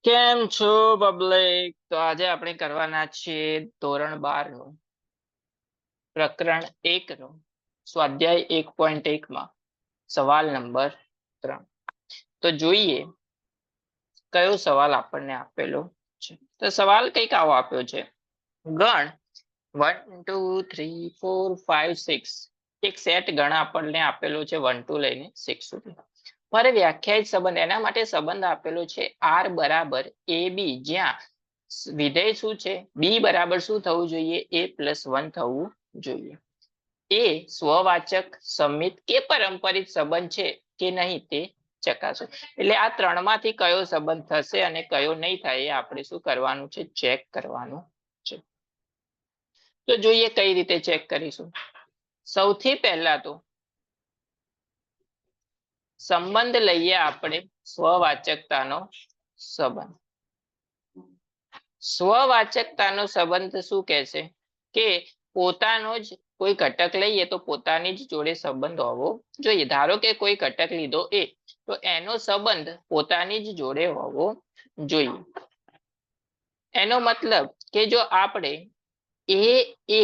કેમ છો પબ્લિક? તો આજે આપણે કરવાના છીએ ધોરણ 12 નું પ્રકરણ 1 નું સ્વાધ્યાય 1.1 માં સવાલ નંબર 3. તો જોઈએ કયો સવાલ આપણને આપેલો છે. તો સવાલ કંઈક આવો આપ્યો છે. ગણ 1 2 3 4 5 6 એક સેટ ગણ આપણને આપેલો છે 1 2 લઈને 6 સુધી. મારે વ્યાખ્યાયિત સંબંધ એના માટે સંબંધ આપેલો છે આર બરાબર એ બી, જ્યાં વિધેય શું છે બી બરાબર શું થવું જોઈએ a + 1 થવું જોઈએ. એ સ્વવાચક, સમિત કે પરંપરિત સંબંધ છે કે નહીં તે ચકાસો. એટલે આ ત્રણમાંથી કયો સંબંધ થશે અને કયો નહીં થાય એ આપણે શું કરવાનું છે, ચેક કરવાનું છે. તો જોઈએ કઈ રીતે ચેક કરીશું. સૌથી પહેલા તો સંબંધ લઈએ આપણે સ્વવાચકતાનો સંબંધ. સ્વવાચકતાનો સંબંધ શું કહે છે કે પોતાનો જ કોઈ ઘટક લઈએ તો પોતાની જ જોડે સંબંધ હોવો જોઈએ. ધારો કે કોઈ ઘટક લીધો એ, તો એનો સંબંધ પોતાની જ જોડે હોવો જોઈએ. એનો મતલબ કે જો આપણે એ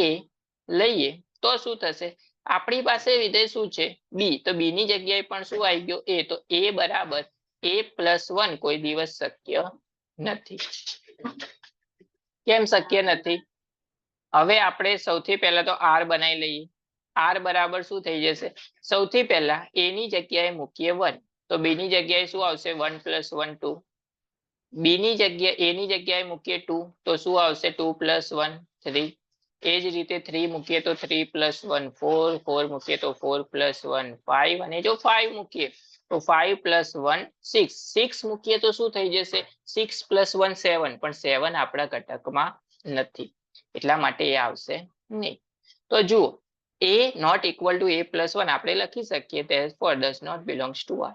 લઈએ તો શું થશે, આપણી પાસે વિધેય શું છે બી, તો બી ની જગ્યાએ પણ શું આવી ગયો એ, તો એ બરાબર a + 1 કોઈ દિવસ શક્ય નથી. કેમ શક્ય નથી? હવે આપણે સૌથી પહેલા તો આર બનાવી લઈએ. આર બરાબર શું થઈ જશે, સૌથી પહેલા એ ની જગ્યાએ મૂકીએ 1, તો બી ની જગ્યાએ શું આવશે 1 + 1 2. બી ની જગ્યાએ એ ની જગ્યાએ મૂકીએ 2, તો શું આવશે 2 + 1 3. એ જ રીતે 3 મૂકીએ તો 3 + 1 4, 4 મૂકીએ તો 4 + 1 5, અને જો 5 મૂકીએ તો 5 + 1 6. 6 મૂકીએ તો શું થઈ જશે 6 + 1 7, પણ 7 આપણા ઘટકમાં નથી એટલા માટે એ આવશે નહીં. તો જુઓ a ≠ a + 1 આપણે લખી શકીએ, therefore does not belongs to R.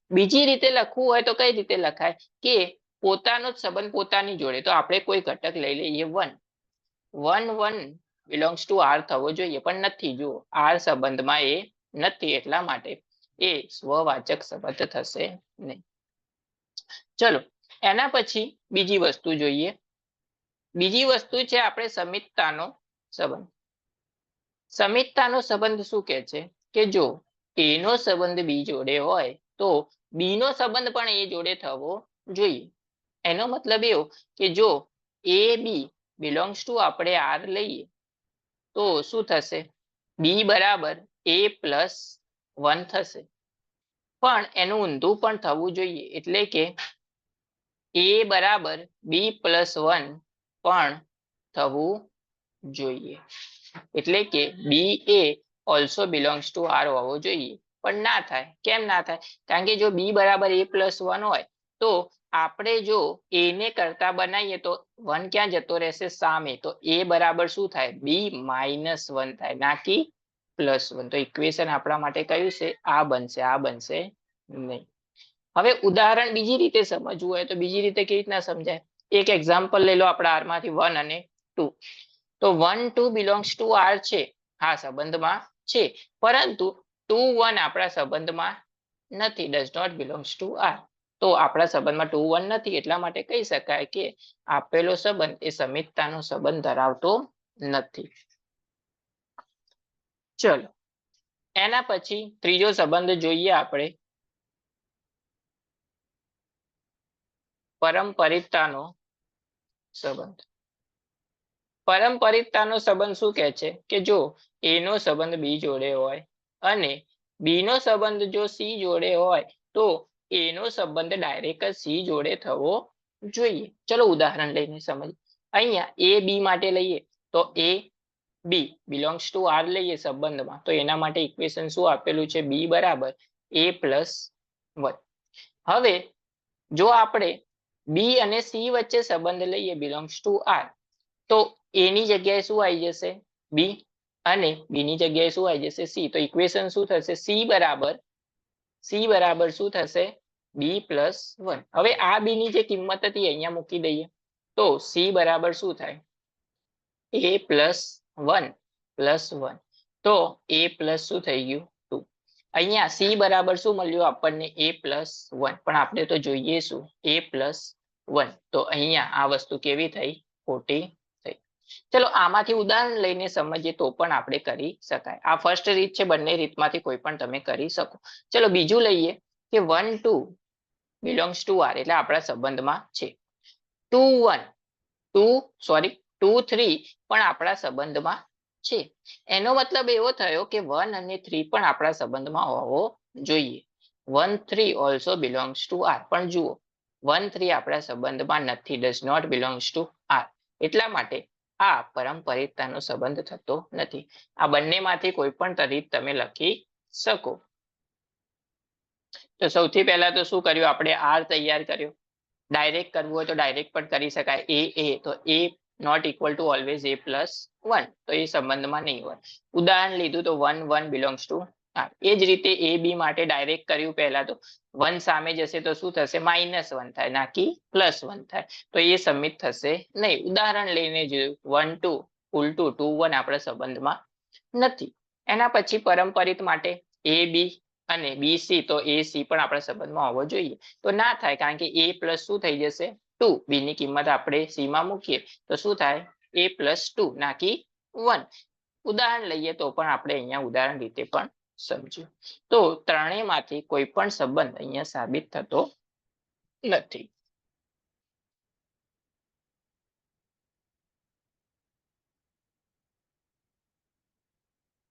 બીજી રીતે લખવું હોય તો કઈ રીતે લખાય કે પોતાનો જ સંબંધ પોતાની જોડે, તો આપણે કોઈ ઘટક લઈ લઈએ 1. 1 1 belongs to R થવો જોઈએ, પણ નથી. જુઓ R સંબંધમાં એ નથી એટલા માટે એ સ્વવાચક સંબંધ થશે નહીં. ચલો એના પછી બીજી વસ્તુ જોઈએ. બીજી વસ્તુ છે આપણે સમિતતાનો સંબંધ. સમિતતાનો સંબંધ શું કહે છે કે જો a નો સંબંધ બી જોડે હોય તો બી નો સંબંધ પણ એ જોડે થવો જોઈએ. એનો મતલબ એવો કે જો a બી belongs to આપણે R લઈએ તો શું થશે, બી બરાબર a + 1 થશે. પણ એનું ઊંધું પણ થવું જોઈએ, એટલે કે a બરાબર b + 1 પણ થવું જોઈએ. એટલે કે બી એ ઓલ્સો બિલોંગ્સ ટુ આર હોવો જોઈએ, પણ ના થાય. કેમ ના થાય? કારણ કે જો બી બરાબર a + 1 હોય તો આપણે જો a ને કરતા બનાવીએ તો 1 ક્યાં જતો રહેશે, સામે. તો a બરાબર શું થાય, b - 1 થાય, ના કે +1. તો ઇક્વેશન આપણા માટે કયું છે, આ બનશે, આ બનશે નહીં. હવે ઉદાહરણ બીજી રીતે સમજવું હોય તો બીજી રીતે કેવી રીતના સમજાય, એક એક્ઝામ્પલ લઈ લો આપણા R માંથી 1 અને 2. તો 1 2 belongs to R છે, હા સંબંધમાં છે, પરંતુ 2 1 આપણા સંબંધમાં નથી, does not belongs to R. તો આપણા સંબંધમાં 2 1 નથી એટલા માટે કહી શકાય કે આપેલો સંબંધ એ સમિતતાનો સંબંધ ધરાવતો નથી. ચલો એના પછી ત્રીજો સંબંધ જોઈએ આપણે, પરંપરિતતાનો સંબંધ. પરંપરિતતાનો સંબંધ શું કહે છે કે જો a નો સંબંધ b જોડે હોય અને b નો સંબંધ જો c જોડે હોય તો a નો સંબંધ ડાયરેક્ટ જ c જોડે થવો જોઈએ. ચલો ઉદાહરણ લઈને સમજીએ. અહીંયા a b માટે લઈએ તો a b belongs to R લઈએ સંબંધમાં, તો એના માટે ઇક્વેશન શું આપેલું છે, b બરાબર a + 1. હવે જો આપણે b અને c વચ્ચે સંબંધ લઈએ belongs to R, તો a ની જગ્યાએ શું આવી જશે, b, અને b ની જગ્યાએ શું આવી જશે, c. તો ઇક્વેશન શું થશે, c બરાબર શું થશે, b + 1. હવે આ b ની જે કિંમત હતી અહીંયા મૂકી દઈએ તો c બરાબર શું થાય, a + 1 + 1. તો a પ્લસ શું થઈ ગયું 2. અહીંયા c બરાબર શું મળ્યું આપણને, a + 1. પણ આપણે તો જોઈએ શું, a + 1, તો અહીંયા આ વસ્તુ કેવી થઈ? ખોટી થઈ. ચલો આમાંથી ઉદાહરણ લઈને સમજીએ તો પણ આપણે કરી શકાય. આ ફર્સ્ટ રીત છે, બંને રીતમાંથી કોઈ પણ તમે કરી શકો. ચલો બીજું લઈએ કે 1 2 બિલોંગ્સ ટુ આર, એટલે આપણા સંબંધમાં છે. 2 1 2 3 પણ આપણા સંબંધમાં છે. એનો મતલબ એવો થયો કે 1 અને 3 પણ આપણા સંબંધમાં હોવો જોઈએ. 1 3 ઓલ્સો બિલોંગ્સ ટુ આર, પણ જુઓ 1 3 આપણા સંબંધમાં નથી, does not belongs to our. એટલા માટે આ પરંપરિતતાનો સંબંધ થતો નથી. આ બંનેમાંથી કોઈ પણ રીત તમે લખી શકો. તો સૌથી પહેલા તો શું કર્યું આપણે? આર તૈયાર કર્યો. ડાયરેક્ટ કરવું હોય તો ડાયરેક્ટ પણ કરી શકાય. એ તો A not equal to always a plus 1, તો એ સંબંધમાં નહીં હોય. ઉદાહરણ લીધું તો 1 1 બિલોંગ્સ ટુ આર. એ જ રીતે એ બી માટે ડાયરેક્ટ કર્યું. પહેલા તો 1 સામે જશે તો શું થશે? -1 થાય, નાકી +1 થાય, તો એ સમિત થશે નહીં. ઉદાહરણ લઈને જોયું 1 2 ઉલટું 2 1 આપણા સંબંધમાં નથી. એના પછી પરંપરિત માટે એ બી અને બી સી, તો એ સી પણ આપણા સંબંધમાં હોવો જોઈએ. તો ના થાય, કારણ કે એ પ્લસ શું થઈ જશે? 2. બી ની કિંમત આપણે સી માં મૂકીએ તો શું થાય? a plus 2, નાકી 1. ઉદાહરણ લઈએ તો પણ આપણે અહીંયા ઉદાહરણ રીતે પણ સમજ્યું. તો ત્રણેયમાંથી કોઈ પણ સંબંધ અહીંયા સાબિત થતો નથી.